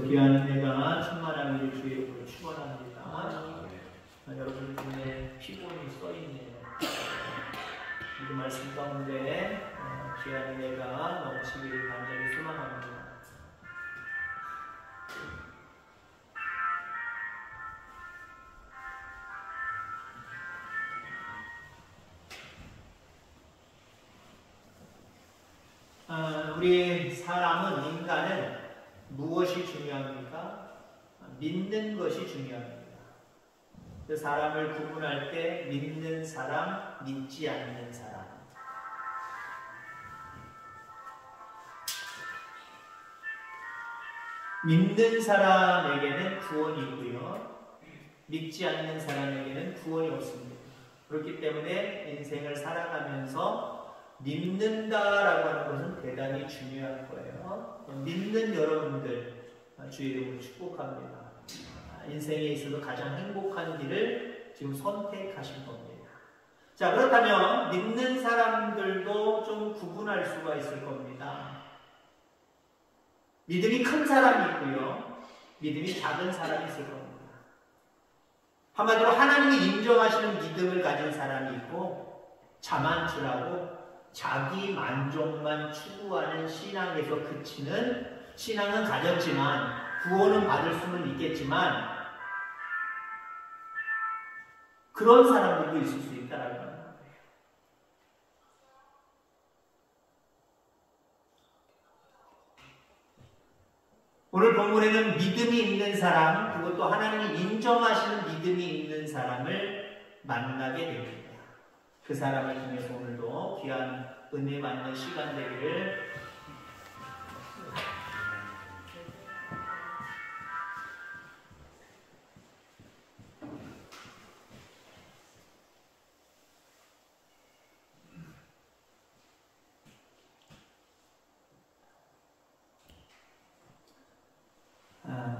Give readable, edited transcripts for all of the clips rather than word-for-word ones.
귀한 은혜가 충만하기를 주의 이름으로 축원합니다. 여러분 눈에 피곤이 써있네요. 이 말씀 가운데 귀한 은혜가 넘치기를 간절히 소망합니다. 우리 사람은, 인간은 무엇이 중요합니까? 믿는 것이 중요합니다. 그 사람을 구분할 때 믿는 사람, 믿지 않는 사람. 믿는 사람에게는 구원이 있고요, 믿지 않는 사람에게는 구원이 없습니다. 그렇기 때문에 인생을 살아가면서 믿는다라고 하는 것은 대단히 중요한 거예요. 믿는 여러분들 주의 이름으로 축복합니다. 인생에 있어서 가장 행복한 길을 지금 선택하신 겁니다. 자, 그렇다면 믿는 사람들도 좀 구분할 수가 있을 겁니다. 믿음이 큰 사람이 있고요, 믿음이 작은 사람이 있을 겁니다. 한마디로 하나님이 인정하시는 믿음을 가진 사람이 있고, 자만추라고 자기 만족만 추구하는 신앙에서 그치는, 신앙은 가졌지만 구원은 받을 수는 있겠지만 그런 사람들도 있을 수 있다라는 거예요. 오늘 본문에는 믿음이 있는 사람, 그것도 하나님이 인정하시는 믿음이 있는 사람을 만나게 됩니다. 그 사람을 통해서 오늘도 귀한 은혜 받는 시간 되기를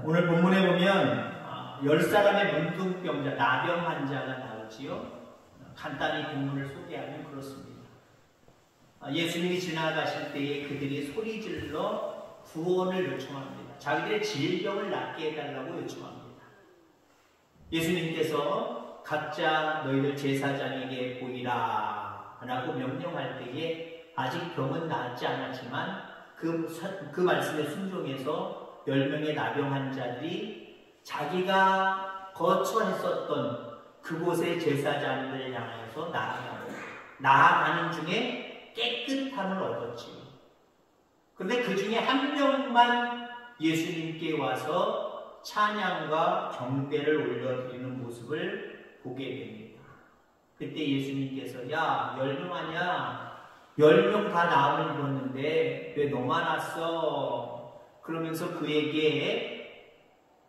오늘 본문에 보면 10사람의 문둥병자, 나병 환자가 나오지요. 간단히 본문을 소개하면 그렇습니다. 예수님이 지나가실 때에 그들이 소리질러 구원을 요청합니다. 자기들의 질병을 낫게 해달라고 요청합니다. 예수님께서 각자 너희들 제사장에게 보이라 라고 명령할 때에 아직 병은 낫지 않았지만 그 말씀에 순종해서 10명의 나병 환자들이 자기가 거처했었던 그곳의 제사장들을 향해서 나아가는 중에 깨끗함을 얻었지요. 그런데 그 중에 한 명만 예수님께 와서 찬양과 경배를 올려드리는 모습을 보게 됩니다. 그때 예수님께서 야, 10명 아니야? 10명 다 나음을 입었는데 왜 너만 왔어? 그러면서 그에게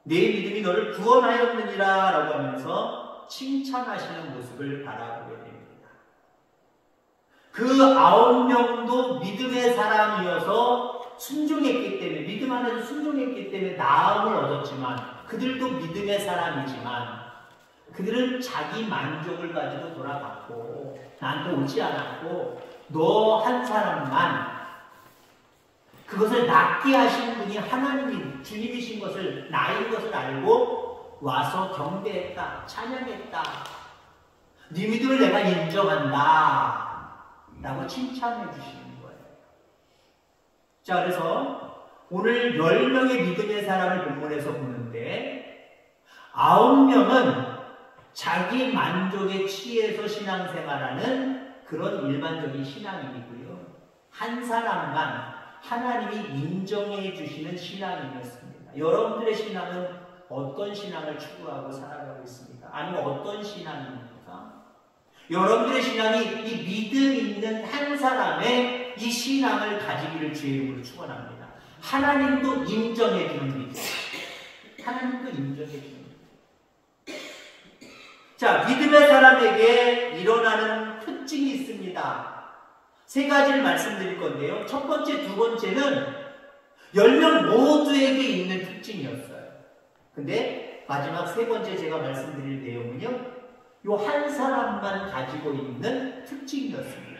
내 믿음이 너를 구원하였느니라 라고 하면서 칭찬하시는 모습을 바라보게 됩니다. 그 9명도 믿음의 사람이어서 순종했기 때문에, 믿음 안에서 순종했기 때문에 나음을 얻었지만, 그들도 믿음의 사람이지만 그들은 자기 만족을 가지고 돌아갔고 나한테 오지 않았고, 너 한 사람만 그것을 낫게 하신 분이 하나님이 주님이신 것을, 나인 것을 알고 와서 경배했다, 찬양했다, 네 믿음을 내가 인정한다 라고 칭찬해 주시는 거예요. 자, 그래서 오늘 10명의 믿음의 사람을 본문에서 보는데 9명은 자기 만족에 취해서 신앙생활하는 그런 일반적인 신앙인이고요, 한 사람만 하나님이 인정해 주시는 신앙인이었습니다. 여러분들의 신앙은 어떤 신앙을 추구하고 살아가고 있습니까? 아니면 어떤 신앙입니까? 여러분들의 신앙이 이 믿음 있는 한 사람의 이 신앙을 가지기를 주의 이름으로 축원합니다. 하나님도 인정해 주는 믿음. 하나님도 인정해 주는 믿음. 자, 믿음의 사람에게 일어나는 특징이 있습니다. 3가지를 말씀드릴 건데요. 첫 번째, 두 번째는 10명 모두에게 있는 특징이었어요. 근데 마지막 3번째 제가 말씀드릴 내용은요, 요 한 사람만 가지고 있는 특징이었습니다.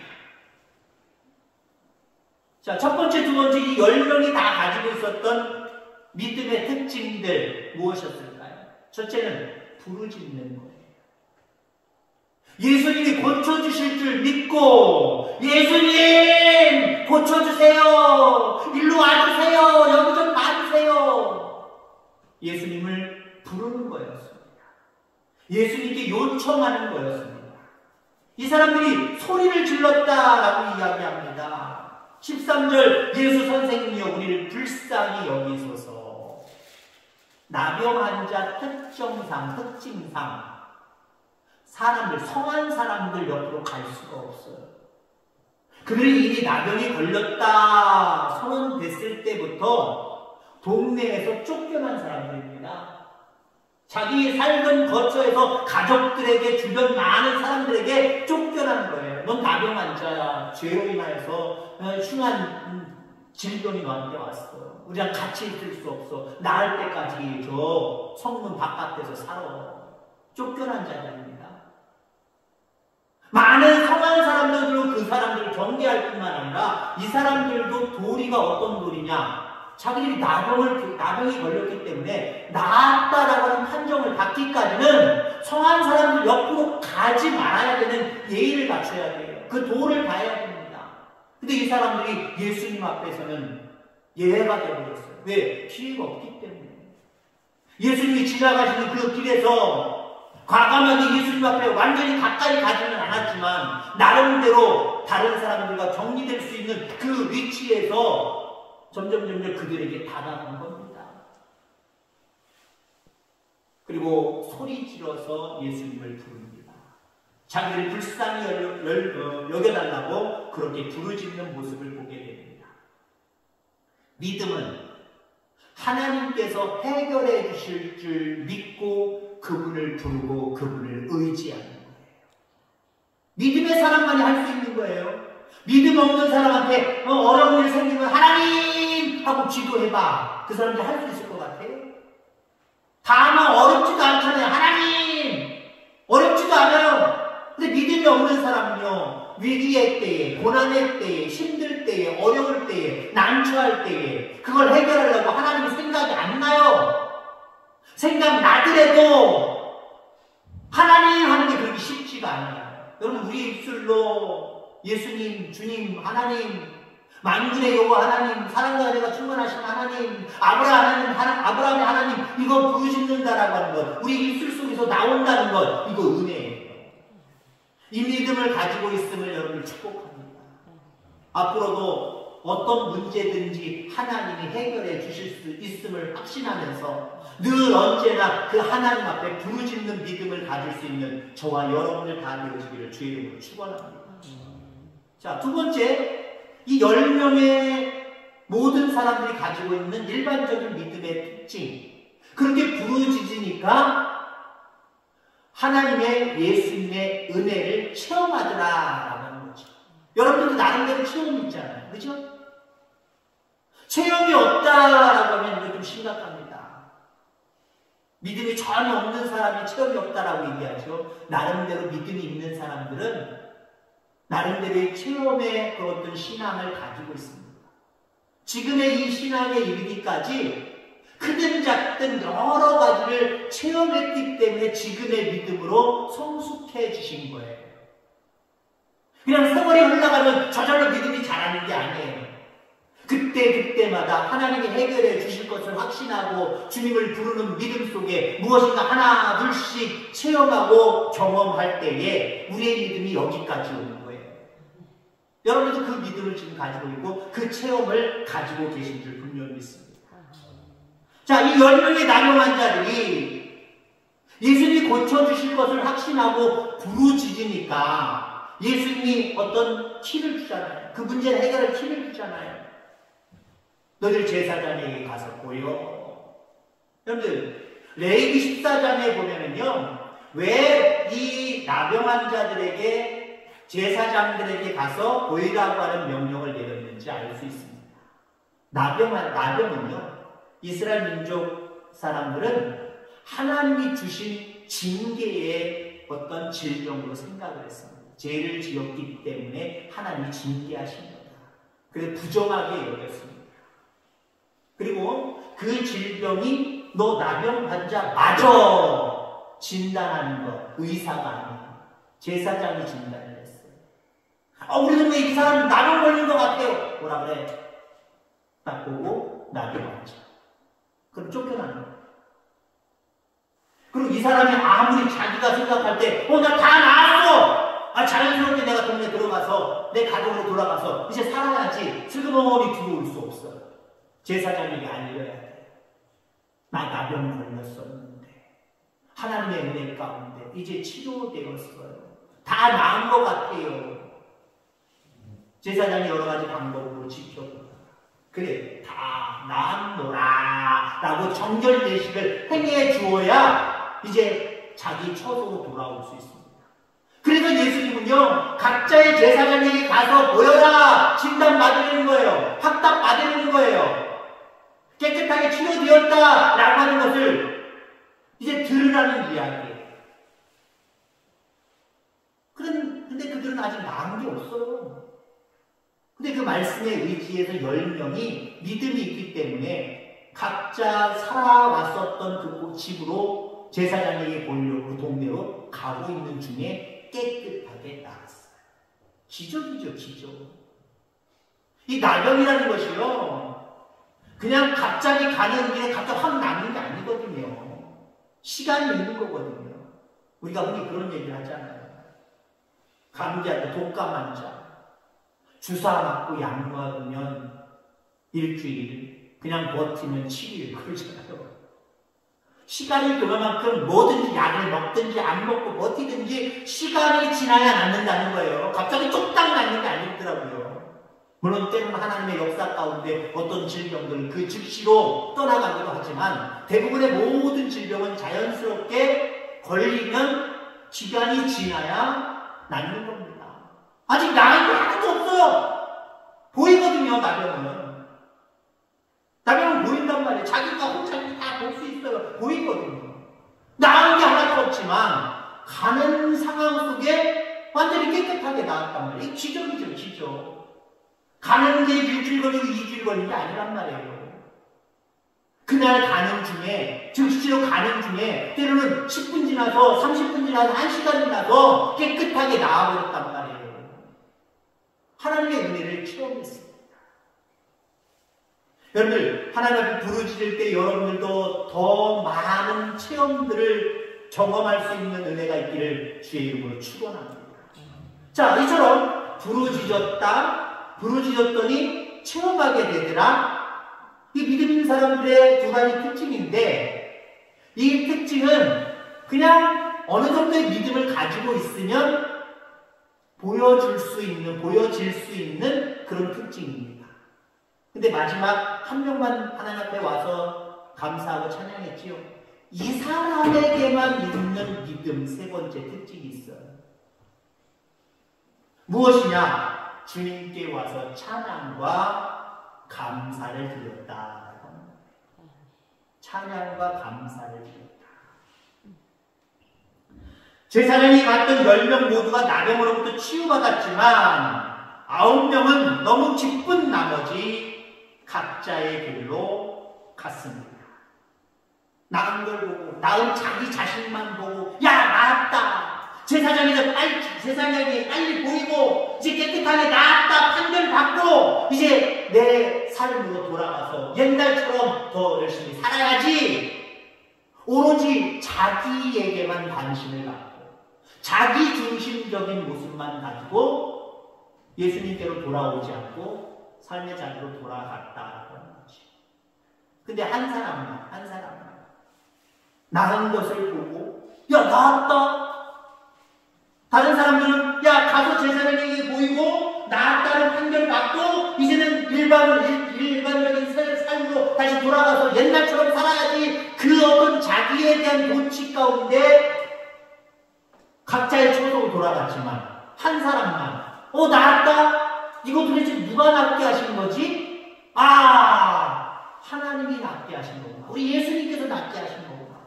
자, 첫 번째, 두 번째 이 10명이 다 가지고 있었던 믿음의 특징들 무엇이었을까요? 첫째는 부르짖는 거예요. 예수님이 고쳐주실 줄 믿고 예수님 고쳐주세요. 일로 와주세요. 여기 좀 봐주세요. 예수님을 부르는 거였습니다. 예수님께 요청하는 거였습니다. 이 사람들이 소리를 질렀다라고 이야기합니다. 13절 예수 선생님이여 우리를 불쌍히 여기소서. 나병 환자 특징상 사람들, 성한 사람들 옆으로 갈 수가 없어요. 그들이 이미 나병이 걸렸다 선언됐을 때부터 동네에서 쫓겨난 사람들입니다. 자기 살던 거처에서 가족들에게, 주변 많은 사람들에게 쫓겨난 거예요. 넌 나병 환자야. 죄로 인하여서 흉한 질병이 너한테 왔어. 우리랑 같이 있을 수 없어. 나을 때까지 저 성문 바깥에서 살아. 쫓겨난 자들입니다. 많은 성한 사람들로 그 사람들을 경계할 뿐만 아니라 이 사람들도 도리가 어떤 도리냐? 자기들이 나병이 걸렸기 때문에 나았다라고 하는 판정을 받기까지는 성한 사람들 옆으로 가지 말아야 되는 예의를 갖춰야 돼요. 그 도를 봐야 됩니다. 근데 이 사람들이 예수님 앞에서는 예외가 되어버렸어요. 왜? 기회가 없기 때문에. 예수님이 지나가시는 그 길에서 과감하게 예수님 앞에 완전히 가까이 가지는 않았지만 나름대로 다른 사람들과 격리될 수 있는 그 위치에서 점점 그들에게 다가간 겁니다. 그리고 소리 질러서 예수님을 부릅니다. 자기를 불쌍히 여겨달라고 그렇게 부르짖는 모습을 보게 됩니다. 믿음은 하나님께서 해결해 주실 줄 믿고 그분을 부르고 그분을 의지하는 거예요. 믿음의 사람만이 할 수 있는 거예요. 믿음 없는 사람한테 어려운 일 생기면 하나님 하고 기도해봐. 그 사람들이 할 수 있을 것 같아요? 다만 어렵지도 않잖아요. 하나님! 어렵지도 않아요. 근데 믿음이 없는 사람은요, 위기의 때에, 고난의 때에, 힘들 때에, 어려울 때에, 난처할 때에 그걸 해결하려고 하나님이 생각이 안 나요. 생각나더라도 하나님 하는 게 그렇게 쉽지가 않아요. 여러분, 우리 입술로 예수님, 주님, 하나님, 만군의 여호와 하나님, 사랑과 은혜가 충만하신 하나님, 아브라함의 하나님, 이거 부르짖는다라고 하는 것, 우리 입술 속에서 나온다는 것, 이거 은혜예요. 이 믿음을 가지고 있음을 여러분을 축복합니다. 앞으로도 어떤 문제든지 하나님이 해결해 주실 수 있음을 확신하면서 늘 언제나 그 하나님 앞에 부르짖는 믿음을 가질 수 있는 저와 여러분을 다 되어지기를 주의 이름으로 축원합니다. 자, 두 번째, 이 10명의 모든 사람들이 가지고 있는 일반적인 믿음의 특징. 그렇게 부르짖으니까 하나님의 예수님의 은혜를 체험하더라라고 하는 거죠. 여러분들도 나름대로 체험이 있잖아요. 그죠? 체험이 없다라고 하면 이거 좀 심각합니다. 믿음이 전혀 없는 사람이 체험이 없다라고 얘기하죠. 나름대로 믿음이 있는 사람들은 나름대로의 체험의 그 어떤 신앙을 가지고 있습니다. 지금의 이 신앙에 이르기까지 크든 작든 여러 가지를 체험했기 때문에 지금의 믿음으로 성숙해지신 거예요. 그냥 세월이 흘러가면 저절로 믿음이 자라는 게 아니에요. 그때마다 하나님이 해결해 주실 것을 확신하고 주님을 부르는 믿음 속에 무엇인가 하나 둘씩 체험하고 경험할 때에 우리의 믿음이 여기까지 오는 거예요. 여러분도 그 믿음을 지금 가지고 있고 그 체험을 가지고 계신 줄 분명히 믿습니다. 자, 이 10명의 나병 환자들이 예수님이 고쳐주실 것을 확신하고 부르짖으니까 예수님이 어떤 키를 주잖아요. 그 문제를 해결할 키를 주잖아요. 너희들 제사장에게 가서 보여. 여러분들, 레위기 14장에 보면은요, 왜 이 나병 환자들에게 제사장들에게 가서 보이라고 하는 명령을 내렸는지 알 수 있습니다. 나병은요, 이스라엘 민족 사람들은 하나님이 주신 징계의 어떤 질병으로 생각을 했습니다. 죄를 지었기 때문에 하나님이 징계하신 거다. 그래서 부정하게 여겼습니다. 그리고 그 질병이 너 나병 환자 맞아 진단하는 거 의사가 아니에요. 제사장이 진단을 했어요. 우리 동네 이 사람 나병 걸린 것 같아요. 뭐라 그래? 딱 보고 나병 환자. 그럼 쫓겨나는 거예요. 그리고 이 사람이 아무리 자기가 생각할 때 나 다 나았어. 자연스럽게 내가 동네 들어가서 내 가족으로 돌아가서 이제 살아야지. 슬그머니 들어올 수 없어요. 제사장에게 알려야 돼. 나 나병 걸렸었는데 하나님의 은혜 가운데 이제 치료되었어요. 다 나은 것 같아요. 제사장이 여러 가지 방법으로 지켜보다 그래 다 나았노라 라고 정결 예식을 행해 주어야 이제 자기 처소로 돌아올 수 있습니다. 그래서 예수님은요 각자의 제사장에게 가서 보여라 진단 받으려는 거예요. 확답 받으려는 거예요. 깨끗하게 치료되었다 라고 하는 것을 이제 들으라는 이야기예요. 근데 그들은 아직 나은 게 없어요. 근데 그 말씀에 의지해서 10명이 믿음이 있기 때문에 각자 살아왔었던 그 집으로 제사장에게 보려고 동네로 가고 있는 중에 깨끗하게 나았어요. 기적이죠, 기적. 이 나병이라는 것이요 그냥 갑자기 가는 길에 갑자기 확 나는 게 아니거든요. 시간이 있는 거거든요. 우리가 흔히 그런 얘기를 하잖아요. 감기한테 독감 환자 주사 맞고 약 먹으면 일주일, 그냥 버티면 7일 그러잖아요. 시간이 그만큼 뭐든지 약을 먹든지 안 먹고 버티든지 시간이 지나야 낫는다는 거예요. 갑자기 뚝딱 낫는 게 아니더라고요. 물론 때로는 하나님의 역사 가운데 어떤 질병들은 그 즉시로 떠나가기도 하지만 대부분의 모든 질병은 자연스럽게 걸리면 기간이 지나야 낫는 겁니다. 아직 나은 게 하나도 없어요. 보이거든요, 나병은. 나병은 보인단 말이에요. 자기가 혼자 다 볼 수 있어요. 보이거든요. 나은 게 하나도 없지만 가는 상황 속에 완전히 깨끗하게 나았단 말이에요. 기적이죠, 기적. 가는 게 일주일 걸리고 2주일 걸린 게 아니란 말이에요. 그날 가는 중에, 즉시로 가는 중에 때로는 10분 지나서 30분 지나서 1시간 지나서 깨끗하게 나아버렸단 말이에요. 하나님의 은혜를 체험했습니다. 여러분들 하나님 앞에 부르짖을 때 여러분들도 더 많은 체험들을 경험할 수 있는 은혜가 있기를 주의 이름으로 축원합니다. 자, 이처럼 부르짖었더니 체험하게 되더라. 이 믿음 있는 사람들의 두 가지 특징인데 이 특징은 그냥 어느 정도의 믿음을 가지고 있으면 보여질 수 있는 그런 특징입니다. 근데 마지막 한 명만 하나님 앞에 와서 감사하고 찬양했지요. 이 사람에게만 있는 믿음 세 번째 특징이 있어요. 무엇이냐? 주님께 와서 찬양과 감사를 드렸다. 찬양과 감사를 드렸다. 제사장이 갔던 10명 모두가 나병으로부터 치유받았지만 9명은 너무 기쁜 나머지 각자의 길로 갔습니다. 나은 걸 보고, 나은 자기 자신만 보고, 야, 나았다. 제사장이 빨리 보이고, 이제 깨끗하게 나았다. 판결받고, 이제 내 삶으로 돌아가서 옛날처럼 더 열심히 살아야지. 오로지 자기에게만 관심을 갖고, 자기 중심적인 모습만 가지고 예수님께로 돌아오지 않고, 삶의 자리로 돌아갔다라고 하는 거지. 근데 한 사람만 나은 것을 보고 야 나았다. 다른 사람들은 야 가서 제사장에게 보이고 나았다는 판결 받고 이제는 일반적인 삶으로 다시 돌아가서 옛날처럼 살아야지. 그 어떤 자기에 대한 도취 가운데 각자의 처소로 돌아갔지만 한 사람만 나았다. 이거 도대체 누가 낫게 하신 거지? 하나님이 낫게 하신 거구나. 우리 예수님께서 낫게 하신 거구나.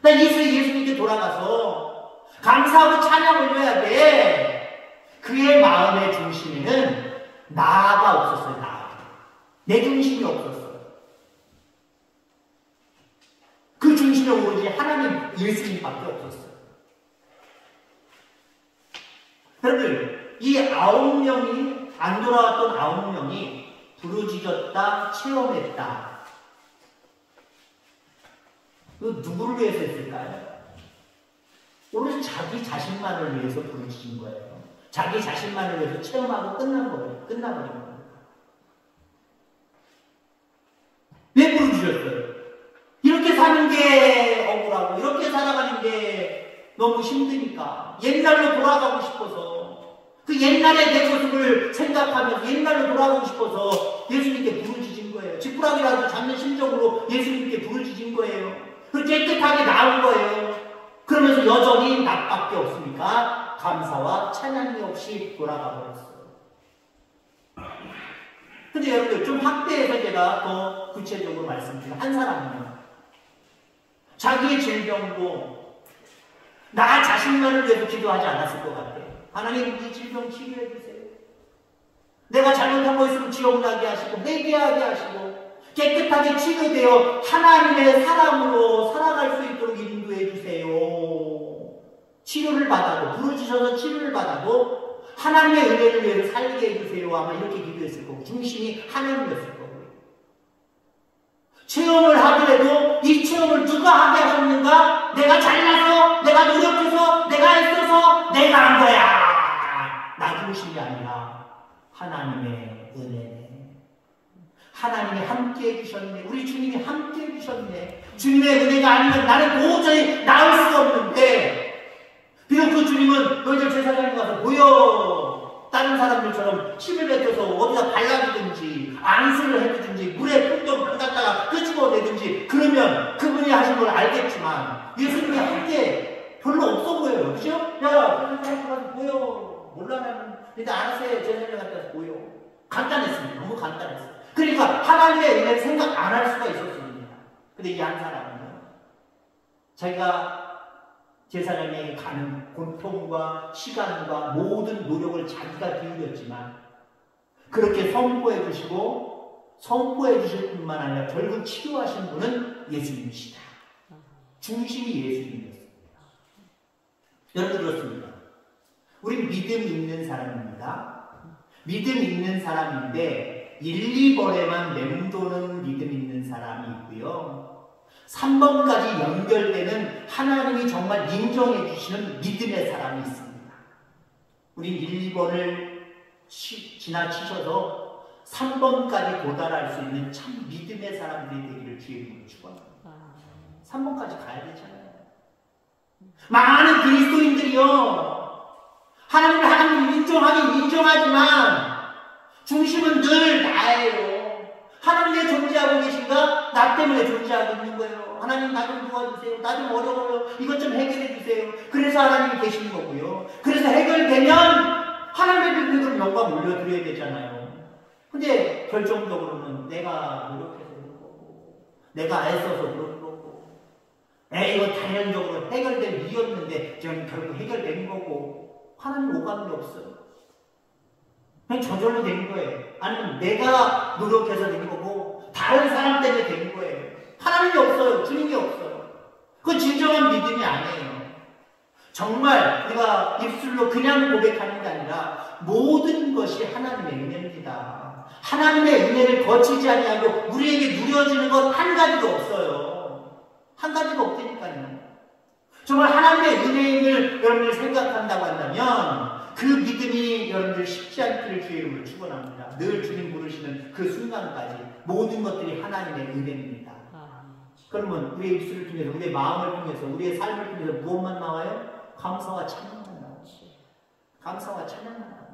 나 예수님께 돌아가서 감사하고 찬양 올려야 돼. 그의 마음의 중심에는 나가 없었어요. 내 중심이 없었어요. 부르짖는 오로지 하나님 예수님밖에 없었어요. 여러분들, 이 9명이, 안 돌아왔던 9명이 부르짖었다, 체험했다. 누구를 위해서 했을까요? 오로지 자기 자신만을 위해서 부르짖은 거예요. 자기 자신만을 위해서 체험하고 끝나버린 겁니다. 왜 부르짖었어요? 이렇게 사는 게 억울하고 이렇게 살아가는 게 너무 힘드니까 옛날로 돌아가고 싶어서 그 옛날의 내 모습을 생각하면서 옛날로 돌아가고 싶어서 예수님께 부르짖은 거예요. 지푸라기라도 잡는 심정으로 예수님께 부르짖은 거예요. 그 깨끗하게 나온 거예요. 그러면서 여전히 나밖에 없으니까 감사와 찬양이 없이 돌아가 버렸어요. 근데 여러분들 좀 확대해서 제가 더 구체적으로 말씀드리면 한 사람은요, 자기의 질병도 나 자신만을 위해서 기도하지 않았을 것 같아요. 하나님, 이 질병 치료해 주세요. 내가 잘못한 거 있으면 지옥 나게 하시고 회개하게 하시고 깨끗하게 치료되어 하나님의 사람으로 살아갈 수 있도록 인도해 주세요. 치료를 받아도, 부르짖어서 치료를 받아도 하나님의 은혜를 위해서 살게 해주세요. 아마 이렇게 기도했을 거고, 중심이 하나님이었을 거고요. 체험을 하더라도 이 체험을 누가 하게 하셨는가? 내가 잘나서, 내가 노력해서, 내가 애써서 내가 한 거야. 나 중심이 아니라 하나님의 은혜네. 하나님이 함께 해주셨네. 우리 주님이 함께 해주셨네. 주님의 은혜가 아니면 나는 도저히 나을 수가 없는데, 비록 그 주님은 너희들 제사장에 가서 모여 다른 사람들처럼 침을 뱉어서 어디다 발라주든지 안수를 해주든지 물에 풍덩 담갔다가 끄집어내든지 그러면 그분이 하신 걸 알겠지만 예수님이 할 게 별로 없어 보여요. 그죠? 야, 제사장에 가서 모여. 몰라 나는. 근데 알아서 해. 제사장에 가서 모여. 간단했습니다. 너무 간단했어요. 그러니까 하나님의 은혜를 생각 안 할 수가 있었습니다. 근데 이 한 사람은요, 자기가 제사장에 가는 고통과 시간과 모든 노력을 자기가 기울였지만 그렇게 선포해 주시고 선포해 주실 뿐만 아니라 결국 치료하신 분은 예수님이시다. 중심이 예수님이었습니다. 여러분 그렇습니다. 우린 믿음 있는 사람입니다. 믿음 있는 사람인데 1, 2번에만 맴도는 믿음 있는 사람이 있고요. 3번까지 연결되는 하나님이 정말 인정해 주시는 믿음의 사람이 있습니다. 우린 1, 2번을 지나치셔서 3번까지 도달할 수 있는 참 믿음의 사람들이 되기를 주의 축원합니다. 3번까지 가야 되잖아요. 많은 그리스도인들이요, 하나님을 하나님을 인정하긴 인정하지만 중심은 늘 나예요. 하나님 왜 존재하고 계신가? 나 때문에 존재하고 있는 거예요. 하나님 나 좀 도와주세요. 나 좀 어려워요. 이것 좀 해결해 주세요. 그래서 하나님이 계시는 거고요. 그래서 해결되면 하나님의 그걸 영광 올려드려야 되잖아요. 근데 결정적으로는 내가 노력해서 그런 거고, 내가 애써서 그런 거고, 이거 단연적으로 해결될 일이었는데 지금 결국 해결된 거고, 하나님 오감이 없어요. 그냥 저절로 된 거예요. 아니면 내가 노력해서 된 거고 다른 사람 때문에 된 거예요. 하나님이 없어요. 주님이 없어요. 그건 진정한 믿음이 아니에요. 정말 우리가 입술로 그냥 고백하는 게 아니라 모든 것이 하나님의 은혜입니다. 하나님의 은혜를 거치지 아니하고 우리에게 누려지는 것 한 가지도 없어요. 한 가지도 없다니까요. 정말 하나님의 은혜를 여러분들 생각한다고 한다면 그 믿음이 여러분들 쉽지 않기를 주의 이름으로 축원합니다. 늘 주님 부르시는 그 순간까지 모든 것들이 하나님의 은혜입니다. 그러면 우리의 입술을 통해서, 우리의 마음을 통해서, 우리의 삶을 통해서 무엇만 나와요? 감사와 찬양만 나오죠. 감사와 찬양만 나와요.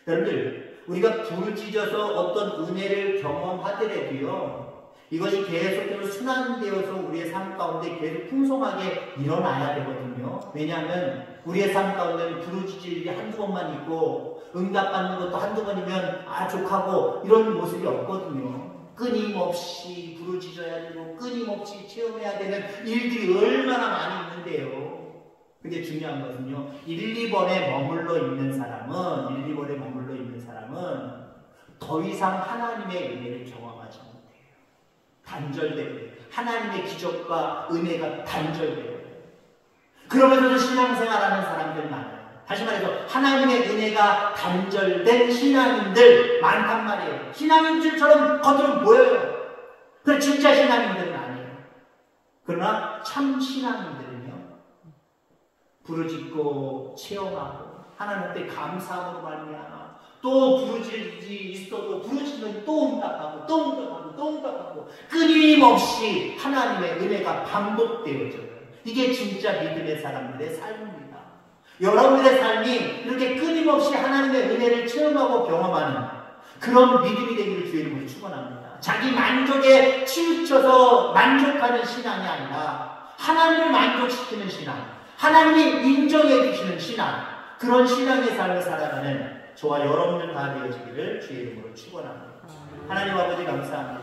여러분들, 우리가 부르짖어서 어떤 은혜를 경험하더라도요, 이것이 계속해서 순환되어서 우리의 삶 가운데 계속 풍성하게 일어나야 되거든요. 왜냐하면 우리의 삶 가운데는 부르짖을 일이 한두 번만 있고 응답받는 것도 한두 번이면 족하고 이런 모습이 없거든요. 끊임없이 부르짖어야 되고 끊임없이 체험해야 되는 일들이 얼마나 많이 있는데요. 근데 중요한 것은요, 1, 2번에 머물러 있는 사람은 더 이상 하나님의 은혜를 경험하지 못해요. 단절되게 돼요. 하나님의 기적과 은혜가 단절돼요. 그러면서도 신앙생활하는 사람들 많아요. 다시 말해서 하나님의 은혜가 단절된 신앙인들 많단 말이에요. 신앙인들처럼 겉으로는 보여요. 그런데 진짜 신앙인들은 아니에요. 그러나 참 신앙인들은요, 부르짖고 체험하고 하나님 앞에 감사함으로 말미암아 또 부르짖이 있어도 부르짖으면 또 응답하고 또 응답하고 또 응답하고 끊임없이 하나님의 은혜가 반복되어져요. 이게 진짜 믿음의 사람들의 삶입니다. 여러분들의 삶이 이렇게 끊임없이 하나님의 은혜를 체험하고 경험하는 그런 믿음이 되기를 주의 이름으로 축원합니다. 자기 만족에 치우쳐서 만족하는 신앙이 아니라 하나님을 만족시키는 신앙, 하나님이 인정해 주시는 신앙, 그런 신앙의 삶을 살아가는 저와 여러분들 다 되어지기를 주의 이름으로 축원합니다. 하나님 아버지 감사합니다.